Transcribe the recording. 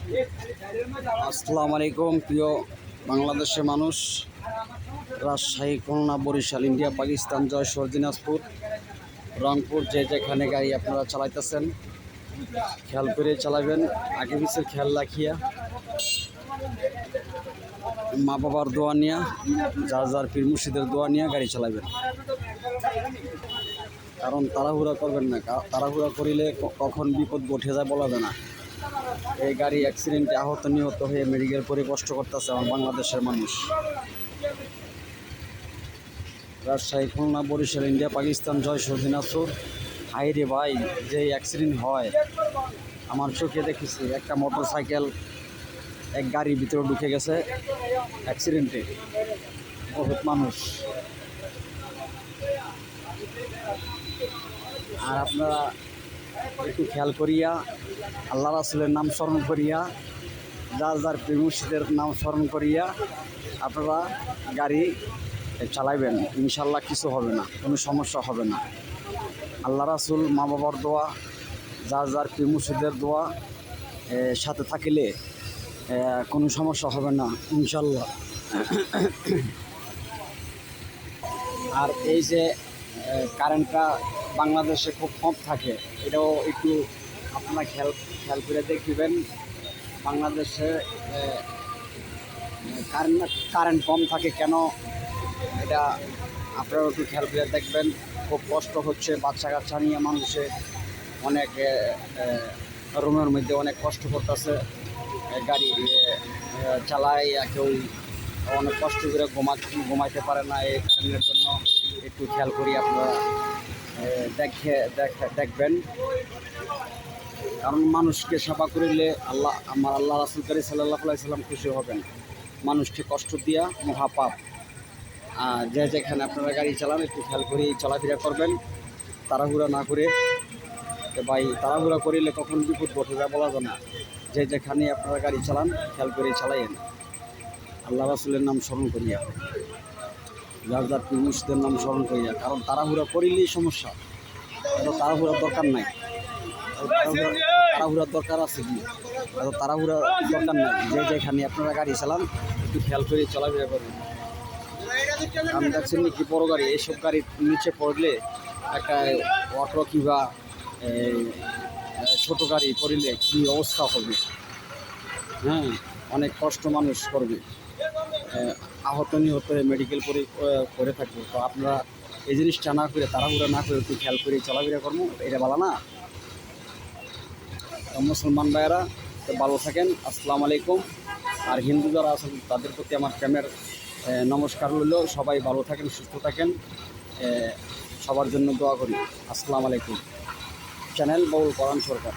আসসালামু আলাইকুম প্রিয় বাংলাদেশের মানুষ, রাজশাহী, খুলনা, বরিশাল, ইন্ডিয়া, পাকিস্তান, যশোর, দিনাজপুর, রংপুর, যে যেখানে গাড়ি আপনারা চালাইতেছেন খেয়াল করে চালাবেন। আগে পিছের খেয়াল রাখিয়া, মা বাবার দোয়া নিয়া, যার যার পীর মুর্শিদের দোয়া নিয়ে গাড়ি চালাবেন। কারণ তাড়াহুড়া করবেন না, তাড়াহুড়া করিলে কখন বিপদ ঘটে যায় বলা যায় না। এই গাড়ি অ্যাক্সিডেন্টে আহত নিহত হয়ে মেডিকেল করে কষ্ট করতেছে আমার বাংলাদেশের মানুষ। রাজশাহী, খুলনা, বরিশাল, ইন্ডিয়া, পাকিস্তান, যশোর, দিনাজপুর। হাই রে ভাই, যে অ্যাক্সিডেন্ট হয় আমার চোখে দেখেছি। একটা মোটর সাইকেল এক গাড়ির ভিতরে ঢুকে গেছে অ্যাক্সিডেন্টে, বহুত মানুষ। আর আপনারা একটু খেয়াল করিয়া, আল্লাহ রাসূলের নাম স্মরণ করিয়া, যার যার পীর মুর্শিদের নাম স্মরণ করিয়া আপনারা গাড়ি চালাইবেন। ইনশাল্লাহ কিছু হবে না, কোনো সমস্যা হবে না। আল্লাহ রাসূল, মা বাবার দোয়া, যার যার পীর মুর্শিদের দোয়া সাথে থাকিলে কোনো সমস্যা হবে না ইনশাল্লাহ। আর এই যে কারেন্টটা বাংলাদেশে খুব কম থাকে, এটাও একটু আপনারা খেয়াল করে দেখবেন। বাংলাদেশে কারেন্ট কম থাকে কেন, এটা আপনারা একটু খেয়াল করে দেখবেন। খুব কষ্ট হচ্ছে, বাচ্চা কাচ্চা নিয়ে মানুষে অনেক রুমের মধ্যে অনেক কষ্ট করতেছে। গাড়ি চালায়, কেউ অনেক কষ্ট করে ঘুমাইতে পারে না এই কারণের জন্য। একটু খেয়াল করি আপনারা দেখবেন। কারণ মানুষকে সেবা করিলে আল্লাহ রাসূল করিম সাল্লাল্লাহু আলাইহি সাল্লাম খুশি হবেন। মানুষকে কষ্ট দিয়া মহাপাপ। যে যেখানে আপনারা গাড়ি চালান একটু খেয়াল করে চলাফেরা করবেন, তাড়াহুড়া না করে। ভাই, তাড়াহুড়া করিলে কখন বিপদ ঘটে যায় বলা যায় না। যে যেখানে আপনারা গাড়ি চালান খেয়াল করে চালাইয়েন, আল্লাহ রাসূলের নাম স্মরণ করিয়া, যার যার পীর মুর্শিদের নাম স্মরণ করিয়া। কারণ তাড়াহুড়া করিলেই সমস্যা, এত তাড়াহুড়ার দরকার নাই। তাড়াহুড়ার দরকার আছে কি? এত তাড়াহুড়ার দরকার নাই। যে যেখানে আপনারা গাড়ি চালান একটু খেয়াল করে চলাফেরা করবেন। আমি দেখছেন কি বড় গাড়ি, এইসব গাড়ির নিচে পড়লে, একটা অটো কিংবা ছোটো গাড়ি পড়লে কী অবস্থা হবে। হ্যাঁ, অনেক কষ্ট মানুষ করবে, আহত নিহত হয়ে মেডিকেল করে থাকবে। তো আপনারা এই জিনিসটা না করে, তাড়াহুড়া না করে একটু খেয়াল করে চলাফেরা করবো, এটা ভালো না? মুসলমান ভাইয়েরা তো ভালো থাকেন, আসসালামু আলাইকুম। আর হিন্দু যারা আছেন তাদের প্রতি আমার প্রেমের নমস্কার রইল। সবাই ভালো থাকেন, সুস্থ থাকেন, সবার জন্য দোয়া করি। আসসালামু আলাইকুম। চ্যানেল বাউল কোরআন সরকার।